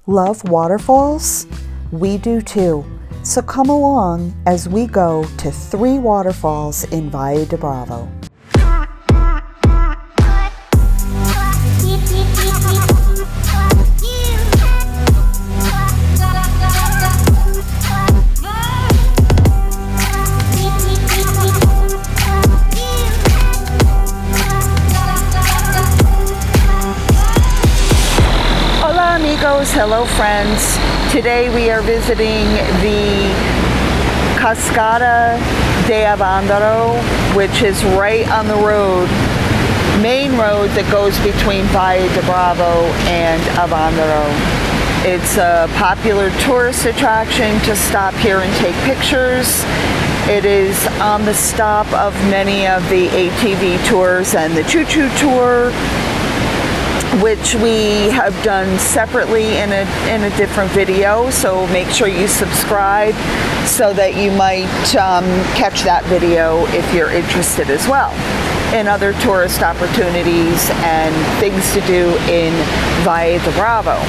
Love waterfalls? We do too. So come along as we go to 3 waterfalls in Valle de Bravo. Hello friends, today we are visiting the Cascada de Avandaro, which is right on the main road that goes between Valle de Bravo and Avandaro. It's a popular tourist attraction to stop here and take pictures. It is on the stop of many of the ATV tours and the choo-choo tour, which we have done separately in a different video, so make sure you subscribe so that you might catch that video if you're interested as well in other tourist opportunities and things to do in Valle de Bravo.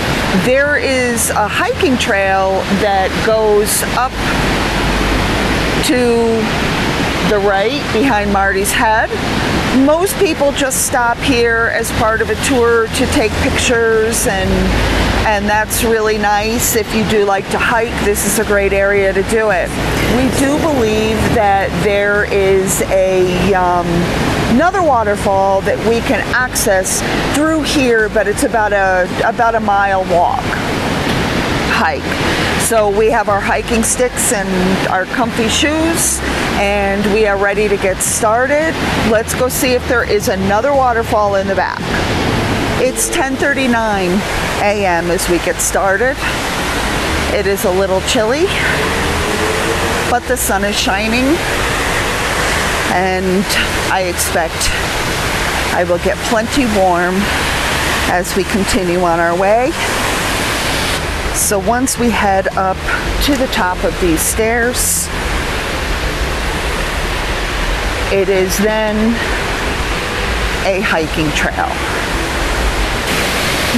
There is a hiking trail that goes up to the right behind Marty's head. Most people just stop here as part of a tour to take pictures, and that's really nice. If you do like to hike, this is a great area to do it. We do believe that there is another waterfall that we can access through here, but it's about a mile walk hike. So we have our hiking sticks and our comfy shoes, and we are ready to get started. Let's go see if there is another waterfall in the back. It's 10:39 a.m. as we get started. It is a little chilly, but the sun is shining, and I expect I will get plenty warm as we continue on our way. So once we head up to the top of these stairs, it is then a hiking trail.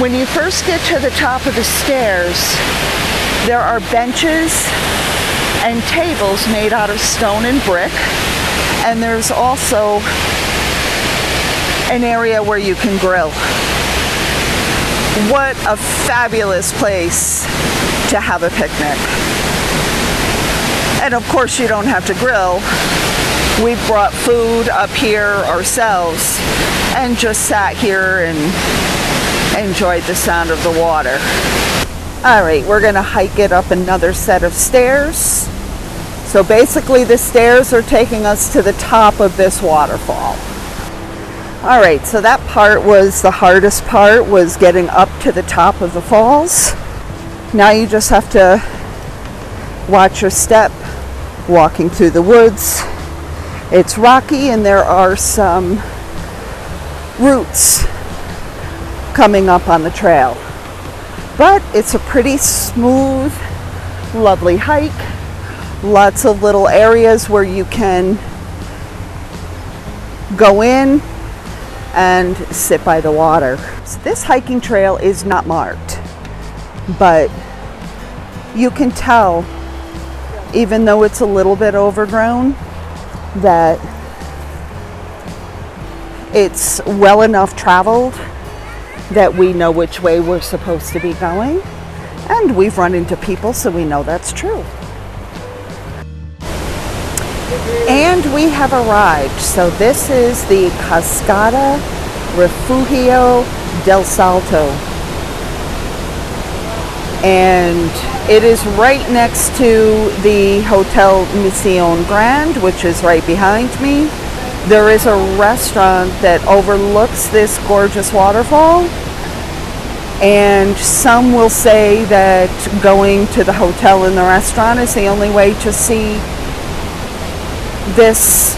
When you first get to the top of the stairs, there are benches and tables made out of stone and brick, and there's also an area where you can grill. What a fabulous place to have a picnic. And of course you don't have to grill. We brought food up here ourselves and just sat here and enjoyed the sound of the water. All right, we're gonna hike it up another set of stairs. So basically the stairs are taking us to the top of this waterfall. All right, so that part was the hardest part, was getting up to the top of the falls. Now you just have to watch your step walking through the woods. It's rocky and there are some roots coming up on the trail. But it's a pretty smooth, lovely hike. Lots of little areas where you can go in and sit by the water. So this hiking trail is not marked, but you can tell, even though it's a little bit overgrown, that it's well enough traveled that we know which way we're supposed to be going, and we've run into people, so we know that's true. And we have arrived. So this is the Cascada Refugio del Salto. And it is right next to the Hotel Mission Grand, which is right behind me. There is a restaurant that overlooks this gorgeous waterfall. And some will say that going to the hotel and the restaurant is the only way to see this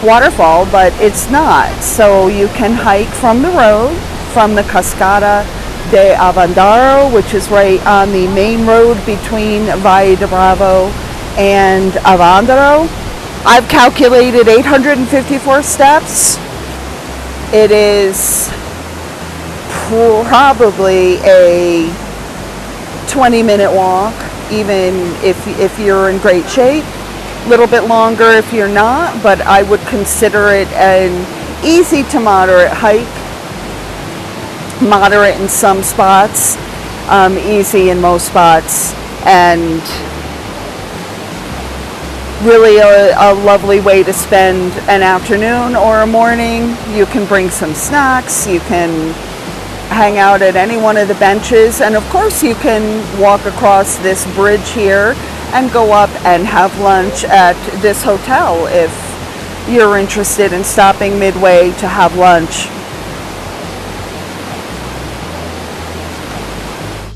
waterfall, but it's not. So you can hike from the road, from the Cascada de Avandaro, which is right on the main road between Valle de Bravo and Avandaro. I've calculated 854 steps. It is probably a 20-minute walk, even if you're in great shape. A little bit longer if you're not, but I would consider it an easy to moderate hike. Moderate in some spots, easy in most spots, and really a lovely way to spend an afternoon or a morning. You can bring some snacks, you can hang out at any one of the benches, and of course you can walk across this bridge here and go up and have lunch at this hotel if you're interested in stopping midway to have lunch.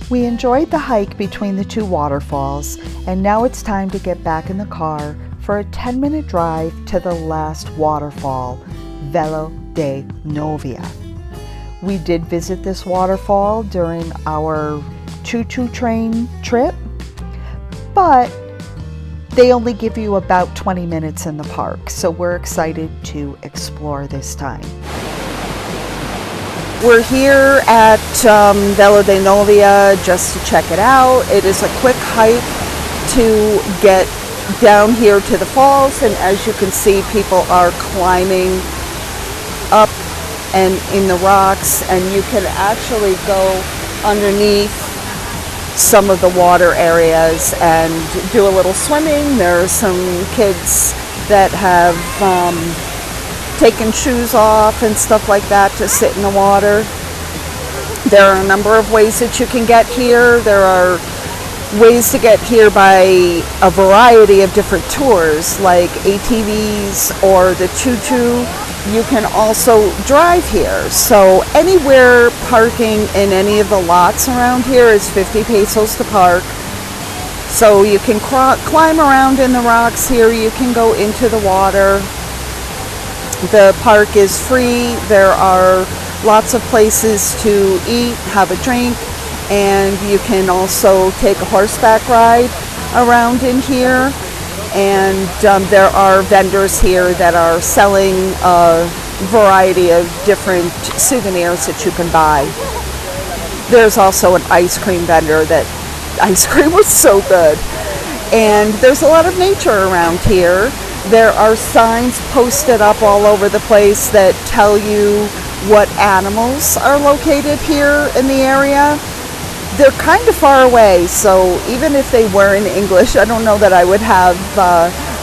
We enjoyed the hike between the two waterfalls, and now it's time to get back in the car for a 10-minute drive to the last waterfall, Valle de Novia. We did visit this waterfall during our choo-choo train trip, but they only give you about 20 minutes in the park, so we're excited to explore this time. We're here at Valle de Novia just to check it out. It is a quick hike to get down here to the falls, and as you can see, people are climbing up and in the rocks, and you can actually go underneath some of the water areas and do a little swimming. There are some kids that have taken shoes off and stuff like that to sit in the water. There are a number of ways that you can get here. There are ways to get here by a variety of different tours like ATVs or the choo-choo. You can also drive here. So anywhere parking in any of the lots around here is 50 pesos to park. So you can climb around in the rocks here. You can go into the water. The park is free. There are lots of places to eat, have a drink, and you can also take a horseback ride around in here. And there are vendors here that are selling a variety of different souvenirs that you can buy. There's also an ice cream vendor that ice cream was so good. And there's a lot of nature around here. There are signs posted up all over the place that tell you what animals are located here in the area. They're kind of far away, so even if they were in English, I don't know that I would have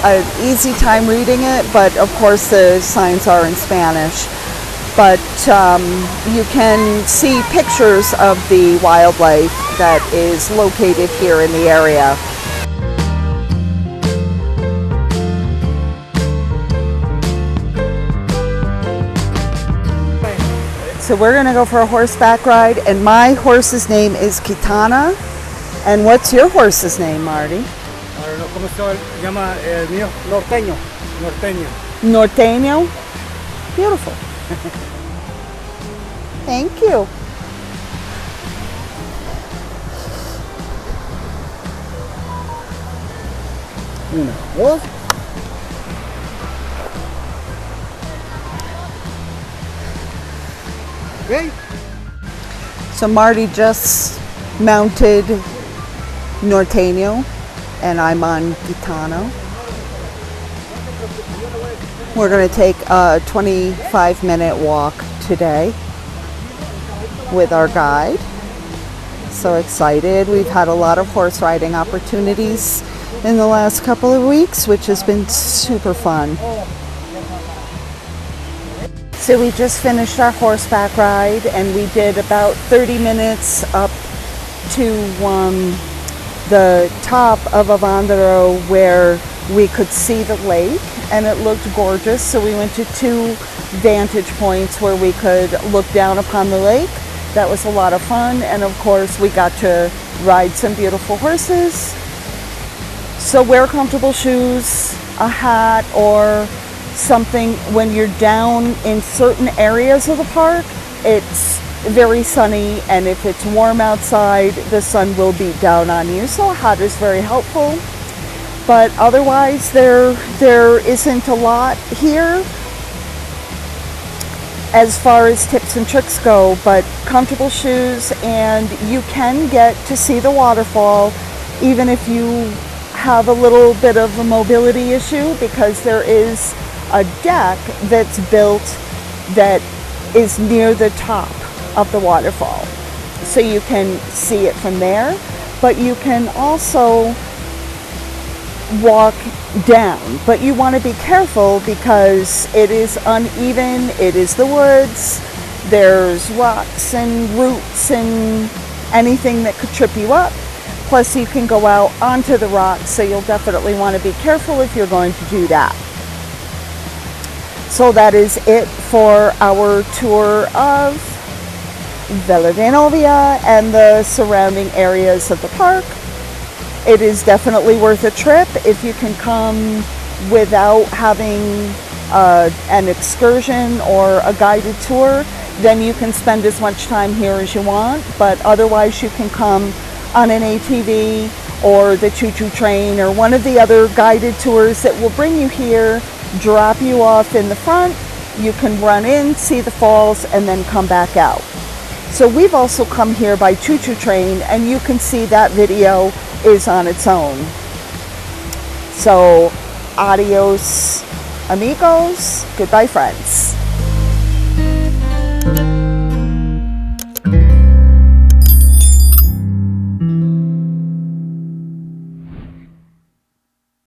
an easy time reading it, but of course the signs are in Spanish. But you can see pictures of the wildlife that is located here in the area. So we're going to go for a horseback ride, and my horse's name is Kitana. And what's your horse's name, Marty? ¿Cómo se llama el mío? Norteño. Norteño? Beautiful. Thank you. What? Okay. So Marty just mounted Norteño, and I'm on Gitano. We're going to take a 25-minute walk today with our guide. So excited. We've had a lot of horse riding opportunities in the last couple of weeks, which has been super fun. So we just finished our horseback ride, and we did about 30 minutes up to the top of Avandero where we could see the lake, and it looked gorgeous. So we went to two vantage points where we could look down upon the lake. That was a lot of fun, and of course we got to ride some beautiful horses. So wear comfortable shoes, a hat, or something. When you're down in certain areas of the park, it's very sunny, and if it's warm outside, the sun will beat down on you, so a hat is very helpful. But otherwise there isn't a lot here, as far as tips and tricks go, but comfortable shoes, and you can get to see the waterfall even if you have a little bit of a mobility issue, because there is a deck that's built that is near the top of the waterfall. So you can see it from there, but you can also walk down. But you want to be careful because it is uneven, it is the woods, there's rocks and roots and anything that could trip you up. Plus you can go out onto the rocks, so you'll definitely want to be careful if you're going to do that. So that is it for our tour of Villa de Novia and the surrounding areas of the park. It is definitely worth a trip if you can come without having an excursion or a guided tour. Then you can spend as much time here as you want, but otherwise you can come on an ATV or the choo-choo train or one of the other guided tours that will bring you here, drop you off in the front. You can run in, see the falls, and then come back out. So we've also come here by choo-choo train, and you can see that video is on its own. So adios amigos, goodbye friends.